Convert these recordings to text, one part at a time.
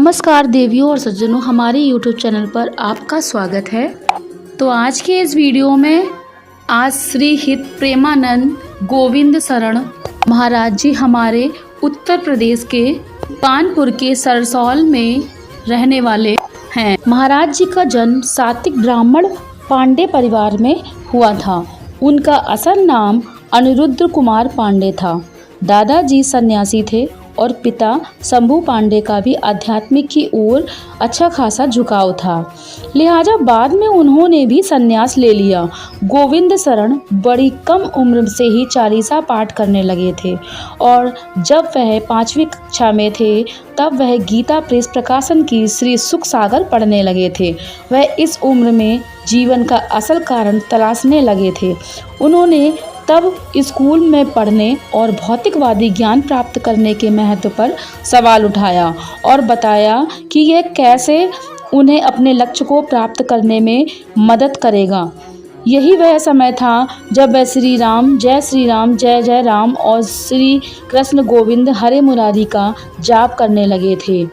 नमस्कार देवियों और सज्जनों, हमारे YouTube चैनल पर आपका स्वागत है। तो आज के इस वीडियो में आज श्री हित प्रेमानंद गोविंद शरण महाराज जी हमारे उत्तर प्रदेश के कानपुर के सरसौल में रहने वाले हैं। महाराज जी का जन्म सात्विक ब्राह्मण पांडे परिवार में हुआ था। उनका असल नाम अनिरुद्ध कुमार पांडे था। दादाजी सन्यासी थे और पिता शंभू पांडे का भी आध्यात्मिक की ओर अच्छा खासा झुकाव था, लिहाजा बाद में उन्होंने भी संन्यास ले लिया। गोविंद शरण बड़ी कम उम्र से ही चालीसा पाठ करने लगे थे और जब वह 5वीं कक्षा में थे तब वह गीता प्रेस प्रकाशन की श्री सुख सागर पढ़ने लगे थे। वह इस उम्र में जीवन का असल कारण तलाशने लगे थे। उन्होंने तब स्कूल में पढ़ने और भौतिकवादी ज्ञान प्राप्त करने के महत्व पर सवाल उठाया और बताया कि यह कैसे उन्हें अपने लक्ष्य को प्राप्त करने में मदद करेगा। यही वह समय था जब वह श्री राम जय जय राम और श्री कृष्ण गोविंद हरे मुरारी का जाप करने लगे थे।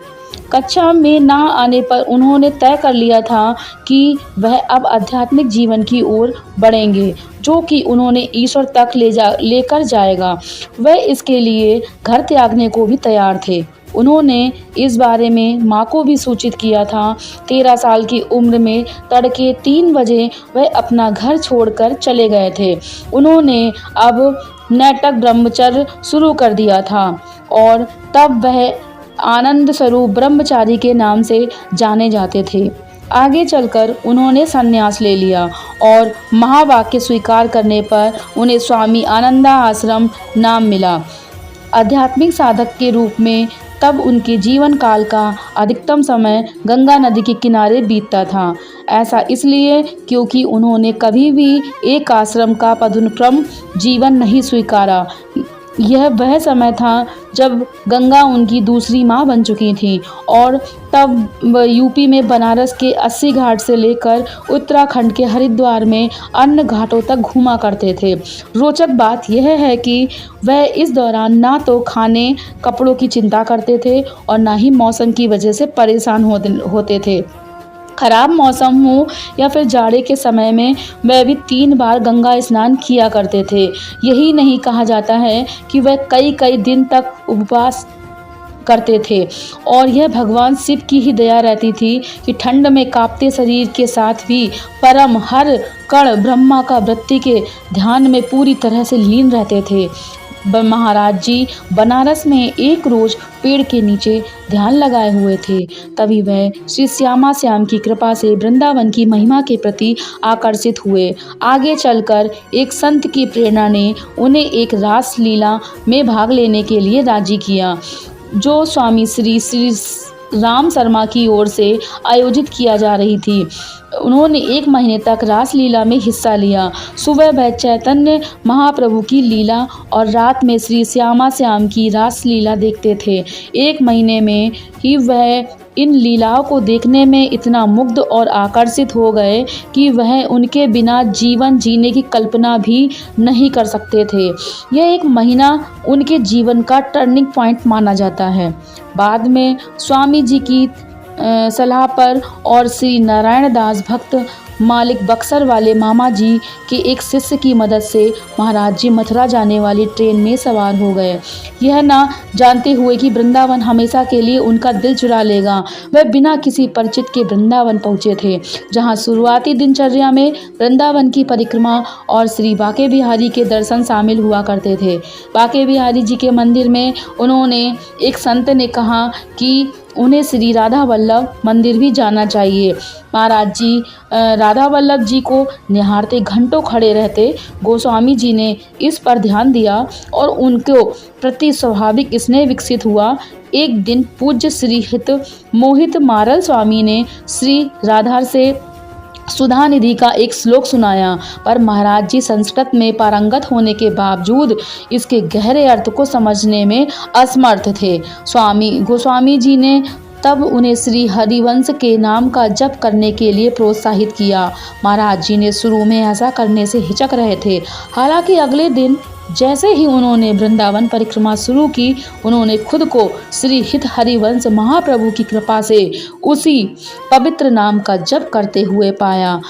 कक्षा में ना आने पर उन्होंने तय कर लिया था कि वह अब आध्यात्मिक जीवन की ओर बढ़ेंगे, जो कि उन्होंने ईश्वर तक लेकर जाएगा। वह इसके लिए घर त्यागने को भी तैयार थे। उन्होंने इस बारे में माँ को भी सूचित किया था। 13 साल की उम्र में तड़के 3 बजे वह अपना घर छोड़कर चले गए थे। उन्होंने अब नैतिक ब्रह्मचर्य शुरू कर दिया था और तब वह आनंद स्वरूप ब्रह्मचारी के नाम से जाने जाते थे। आगे चलकर उन्होंने संन्यास ले लिया और महावाक्य स्वीकार करने पर उन्हें स्वामी आनंदा आश्रम नाम मिला। आध्यात्मिक साधक के रूप में तब उनके जीवन काल का अधिकतम समय गंगा नदी के किनारे बीतता था। ऐसा इसलिए क्योंकि उन्होंने कभी भी एक आश्रम का पदनुक्रम जीवन नहीं स्वीकारा। यह वह समय था जब गंगा उनकी दूसरी माँ बन चुकी थी और तब यूपी में बनारस के 80 घाट से लेकर उत्तराखंड के हरिद्वार में अन्य घाटों तक घूमा करते थे। रोचक बात यह है कि वह इस दौरान ना तो खाने कपड़ों की चिंता करते थे और ना ही मौसम की वजह से परेशान होते थे। खराब मौसम हो या फिर जाड़े के समय में वह भी 3 बार गंगा स्नान किया करते थे। यही नहीं कहा जाता है कि वह कई दिन तक उपवास करते थे और यह भगवान शिव की ही दया रहती थी कि ठंड में कांपते शरीर के साथ भी परम हर कण ब्रह्मा का वृत्ति के ध्यान में पूरी तरह से लीन रहते थे। महाराज जी बनारस में एक रोज पेड़ के नीचे ध्यान लगाए हुए थे। तभी वह श्री श्यामा श्याम की कृपा से वृंदावन की महिमा के प्रति आकर्षित हुए। आगे चलकर एक संत की प्रेरणा ने उन्हें एक रास लीला में भाग लेने के लिए राजी किया, जो स्वामी श्री राम शर्मा की ओर से आयोजित किया जा रही थी। उन्होंने 1 महीने तक रासलीला में हिस्सा लिया। सुबह वह चैतन्य महाप्रभु की लीला और रात में श्री श्यामा श्याम की रासलीला देखते थे। 1 महीने में ही वह इन लीलाओं को देखने में इतना मुग्ध और आकर्षित हो गए कि वह उनके बिना जीवन जीने की कल्पना भी नहीं कर सकते थे। यह 1 महीना उनके जीवन का टर्निंग पॉइंट माना जाता है। बाद में स्वामी जी की सलाह पर और श्री नारायण दास भक्त मालिक बक्सर वाले मामा जी के एक शिष्य की मदद से महाराज जी मथुरा जाने वाली ट्रेन में सवार हो गए, यह ना जानते हुए कि वृंदावन हमेशा के लिए उनका दिल चुरा लेगा। वह बिना किसी परिचित के वृंदावन पहुंचे थे, जहां शुरुआती दिनचर्या में वृंदावन की परिक्रमा और श्री बांके बिहारी के दर्शन शामिल हुआ करते थे। बांके बिहारी जी के मंदिर में उन्होंने एक संत ने कहा कि उन्हें श्री राधा वल्लभ मंदिर भी जाना चाहिए। महाराज जी राधा वल्लभ जी को निहारते घंटों खड़े रहते। गोस्वामी जी ने इस पर ध्यान दिया और उनको प्रति स्वाभाविक स्नेह विकसित हुआ। एक दिन पूज्य श्री हित मोहित मारल स्वामी ने श्री राधा से सुधा निधि का एक श्लोक सुनाया, पर महाराज जी संस्कृत में पारंगत होने के बावजूद इसके गहरे अर्थ को समझने में असमर्थ थे। गोस्वामी जी ने तब उन्हें श्री हरिवंश के नाम का जप करने के लिए प्रोत्साहित किया। महाराज जी ने शुरू में ऐसा करने से हिचक रहे थे। हालांकि अगले दिन जैसे ही उन्होंने वृंदावन परिक्रमा शुरू की, उन्होंने खुद को श्री हित हरिवंश महाप्रभु की कृपा से उसी पवित्र नाम का जप करते हुए पाया।